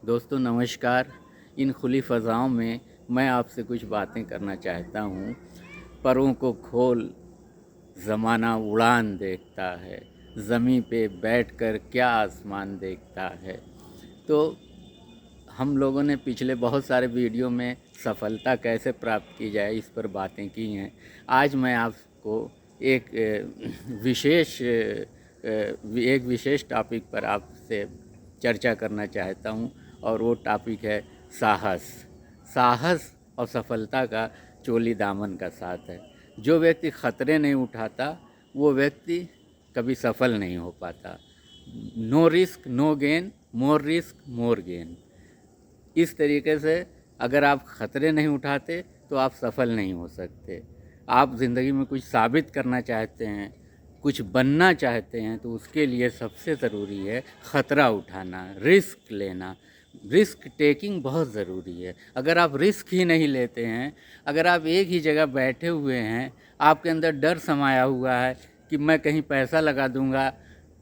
दोस्तों नमस्कार। इन खुली फ़ज़ाओं में मैं आपसे कुछ बातें करना चाहता हूँ। परों को खोल ज़माना उड़ान देखता है, ज़मीं पे बैठकर क्या आसमान देखता है। तो हम लोगों ने पिछले बहुत सारे वीडियो में सफलता कैसे प्राप्त की जाए इस पर बातें की हैं। आज मैं आपको एक विशेष टॉपिक पर आपसे चर्चा करना चाहता हूं और वो टॉपिक है साहस। साहस और सफलता का चोली दामन का साथ है। जो व्यक्ति ख़तरे नहीं उठाता वो व्यक्ति कभी सफल नहीं हो पाता। No risk no gain, more risk more gain. इस तरीके से अगर आप ख़तरे नहीं उठाते तो आप सफल नहीं हो सकते। आप ज़िंदगी में कुछ साबित करना चाहते हैं, कुछ बनना चाहते हैं, तो उसके लिए सबसे ज़रूरी है ख़तरा उठाना, रिस्क लेना। रिस्क टेकिंग बहुत ज़रूरी है। अगर आप रिस्क ही नहीं लेते हैं, अगर आप एक ही जगह बैठे हुए हैं, आपके अंदर डर समाया हुआ है कि मैं कहीं पैसा लगा दूंगा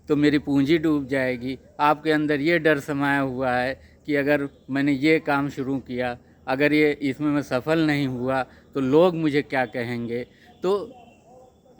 तो मेरी पूंजी डूब जाएगी, आपके अंदर ये डर समाया हुआ है कि अगर मैंने ये काम शुरू किया, अगर ये इसमें मैं सफल नहीं हुआ तो लोग मुझे क्या कहेंगे। तो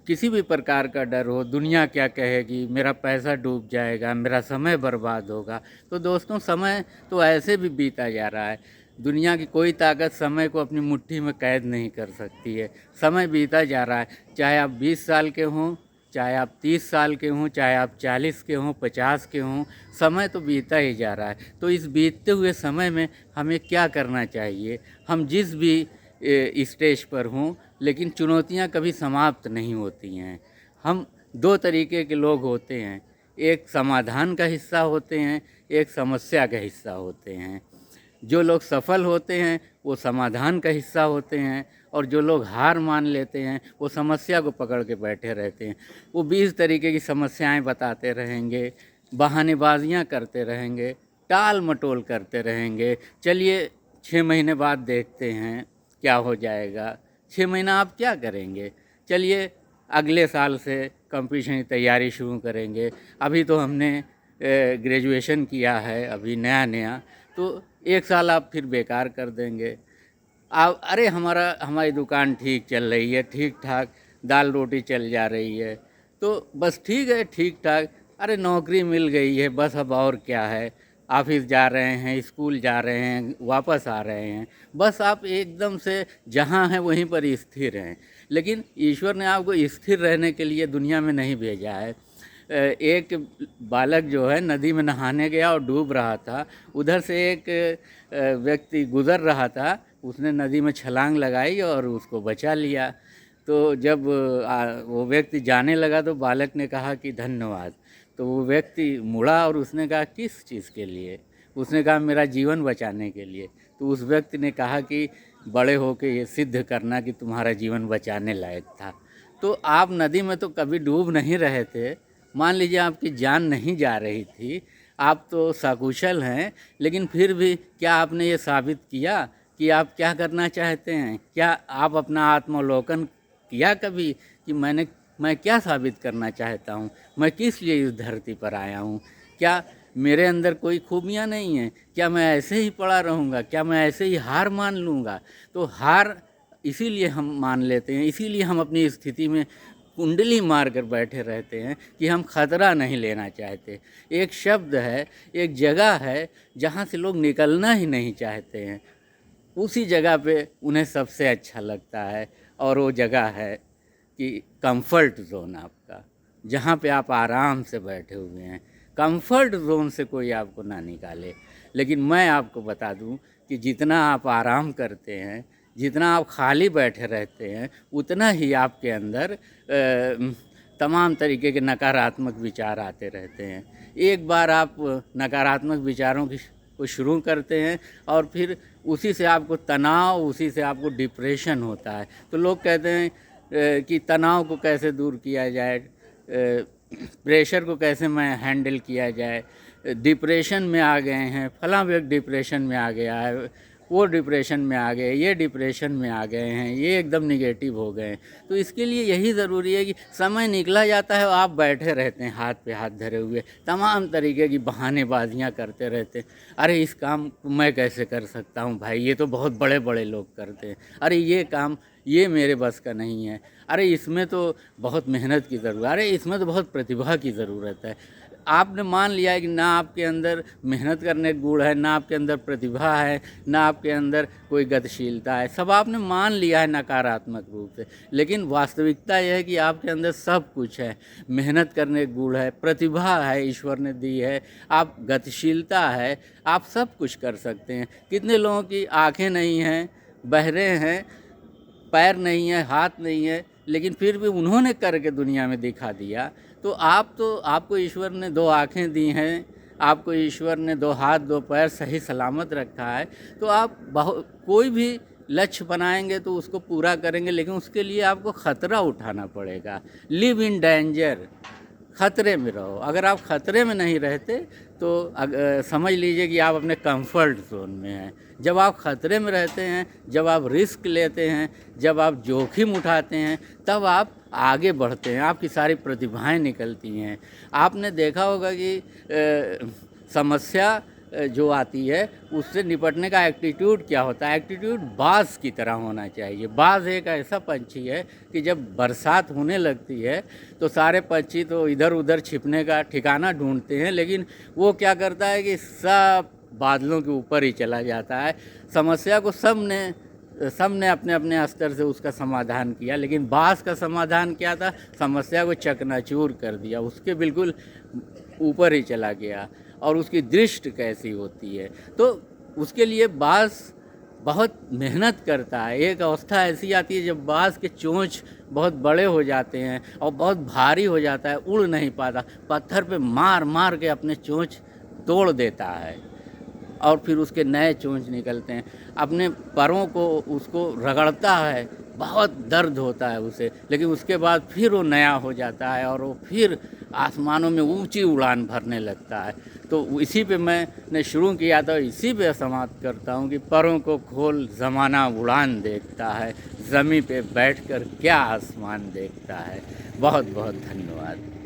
किसी भी प्रकार का डर हो, दुनिया क्या कहेगी, मेरा पैसा डूब जाएगा, मेरा समय बर्बाद होगा। तो दोस्तों समय तो ऐसे भी बीता जा रहा है। दुनिया की कोई ताकत समय को अपनी मुट्ठी में कैद नहीं कर सकती है। समय बीता जा रहा है, चाहे आप 20 साल के हों, चाहे आप 30 साल के हों, चाहे आप 40 के हों, 50 के हों, समय तो बीता ही जा रहा है। तो इस बीतते हुए समय में हमें क्या करना चाहिए। हम जिस भी स्टेज पर हों, लेकिन चुनौतियां कभी समाप्त नहीं होती हैं। हम दो तरीके के लोग होते हैं, एक समाधान का हिस्सा होते हैं, एक समस्या का हिस्सा होते हैं। जो लोग सफल होते हैं वो समाधान का हिस्सा होते हैं, और जो लोग हार मान लेते हैं वो समस्या को पकड़ के बैठे रहते हैं। वो 20 तरीके की समस्याएं बताते रहेंगे, बहानेबाजियां करते रहेंगे, टाल मटोल करते रहेंगे। चलिए 6 महीने बाद देखते हैं क्या हो जाएगा। 6 महीना आप क्या करेंगे। चलिए अगले साल से कंपटीशन की तैयारी शुरू करेंगे। अभी तो हमने ग्रेजुएशन किया है, अभी नया नया, तो 1 साल आप फिर बेकार कर देंगे। आप अरे हमारी दुकान ठीक चल रही है, ठीक ठाक दाल रोटी चल जा रही है, तो बस ठीक है, ठीक ठाक। अरे नौकरी मिल गई है, बस अब और क्या है। ऑफिस जा रहे हैं, स्कूल जा रहे हैं, वापस आ रहे हैं, बस आप एकदम से जहाँ हैं वहीं पर स्थिर हैं। लेकिन ईश्वर ने आपको स्थिर रहने के लिए दुनिया में नहीं भेजा है। एक बालक जो है नदी में नहाने गया और डूब रहा था। उधर से एक व्यक्ति गुज़र रहा था, उसने नदी में छलांग लगाई और उसको बचा लिया। तो जब वो व्यक्ति जाने लगा तो बालक ने कहा कि धन्यवाद। तो वो व्यक्ति मुड़ा और उसने कहा किस चीज़ के लिए। उसने कहा मेरा जीवन बचाने के लिए। तो उस व्यक्ति ने कहा कि बड़े होके ये सिद्ध करना कि तुम्हारा जीवन बचाने लायक था। तो आप नदी में तो कभी डूब नहीं रहे थे। मान लीजिए आपकी जान नहीं जा रही थी, आप तो सकुशल हैं, लेकिन फिर भी क्या आपने ये साबित किया कि आप क्या करना चाहते हैं। क्या आप अपना आत्मावलोकन किया कभी कि मैं क्या साबित करना चाहता हूँ, मैं किस लिए इस धरती पर आया हूँ। क्या मेरे अंदर कोई खूबियाँ नहीं हैं। क्या मैं ऐसे ही पड़ा रहूँगा, क्या मैं ऐसे ही हार मान लूँगा। तो हार इसीलिए हम मान लेते हैं, इसीलिए हम अपनी स्थिति में कुंडली मार कर बैठे रहते हैं कि हम खतरा नहीं लेना चाहते। एक शब्द है, एक जगह है जहाँ से लोग निकलना ही नहीं चाहते हैं, उसी जगह पे उन्हें सबसे अच्छा लगता है। और वो जगह है कि कंफर्ट जोन आपका, जहाँ पे आप आराम से बैठे हुए हैं। कंफर्ट जोन से कोई आपको ना निकाले। लेकिन मैं आपको बता दूं कि जितना आप आराम करते हैं, जितना आप खाली बैठे रहते हैं, उतना ही आपके अंदर तमाम तरीके के नकारात्मक विचार आते रहते हैं। एक बार आप नकारात्मक विचारों को शुरू करते हैं और फिर उसी से आपको तनाव, उसी से आपको डिप्रेशन होता है। तो लोग कहते हैं कि तनाव को कैसे दूर किया जाए, प्रेशर को कैसे मैं हैंडल किया जाए, डिप्रेशन में आ गए हैं, फलां व्यक्ति डिप्रेशन में आ गया है, वो डिप्रेशन में आ गए, ये डिप्रेशन में आ गए हैं, ये एकदम निगेटिव हो गए हैं। तो इसके लिए यही ज़रूरी है कि समय निकला जाता है और आप बैठे रहते हैं हाथ पे हाथ धरे हुए, तमाम तरीके की बहानेबाजियाँ करते रहते हैं। अरे इस काम को मैं कैसे कर सकता हूँ भाई, ये तो बहुत बड़े बड़े लोग करते हैं। अरे ये काम ये मेरे बस का नहीं है। अरे इसमें तो बहुत मेहनत की ज़रूरत है। अरे इसमें तो बहुत प्रतिभा की ज़रूरत है। आपने मान लिया है कि ना आपके अंदर मेहनत करने का गुण है, ना आपके अंदर प्रतिभा है, ना आपके अंदर कोई गतिशीलता है, सब आपने मान लिया है नकारात्मक रूप से। लेकिन वास्तविकता यह है कि आपके अंदर सब कुछ है। मेहनत करने का गुण है, प्रतिभा है ईश्वर ने दी है, आप गतिशीलता है, आप सब कुछ कर सकते हैं। कितने लोगों की आँखें नहीं हैं, बहरे हैं, पैर नहीं है, हाथ नहीं है, लेकिन फिर भी उन्होंने करके दुनिया में दिखा दिया। तो आपको ईश्वर ने 2 आँखें दी हैं, आपको ईश्वर ने 2 हाथ 2 पैर सही सलामत रखा है। तो आप कोई भी लक्ष्य बनाएंगे तो उसको पूरा करेंगे, लेकिन उसके लिए आपको ख़तरा उठाना पड़ेगा। लिव इन डेंजर, ख़तरे में रहो। अगर आप ख़तरे में नहीं रहते तो समझ लीजिए कि आप अपने कंफर्ट जोन में हैं। जब आप ख़तरे में रहते हैं, जब आप रिस्क लेते हैं, जब आप जोखिम उठाते हैं, तब आप आगे बढ़ते हैं, आपकी सारी प्रतिभाएं निकलती हैं। आपने देखा होगा कि समस्या जो आती है उससे निपटने का एटीट्यूड क्या होता है। एटीट्यूड बाज़ की तरह होना चाहिए। बाज़ एक ऐसा पंछी है कि जब बरसात होने लगती है तो सारे पंछी तो इधर उधर छिपने का ठिकाना ढूंढते हैं, लेकिन वो क्या करता है कि सब बादलों के ऊपर ही चला जाता है। समस्या को सबने अपने अपने स्तर से उसका समाधान किया, लेकिन बाज़ का समाधान क्या था, समस्या को चकनाचूर कर दिया, उसके बिल्कुल ऊपर ही चला गया। और उसकी दृष्टि कैसी होती है, तो उसके लिए बाज़ बहुत मेहनत करता है। एक अवस्था ऐसी आती है जब बाज़ के चोंच बहुत बड़े हो जाते हैं और बहुत भारी हो जाता है, उड़ नहीं पाता, पत्थर पे मार मार के अपने चोंच तोड़ देता है और फिर उसके नए चोंच निकलते हैं। अपने परों को उसको रगड़ता है, बहुत दर्द होता है उसे, लेकिन उसके बाद फिर वो नया हो जाता है और वो फिर आसमानों में ऊंची उड़ान भरने लगता है। तो इसी पे मैंने शुरू किया था, इसी पे समाप्त करता हूँ कि परों को खोल ज़माना उड़ान देखता है, ज़मीं पे बैठकर क्या आसमान देखता है। बहुत बहुत धन्यवाद।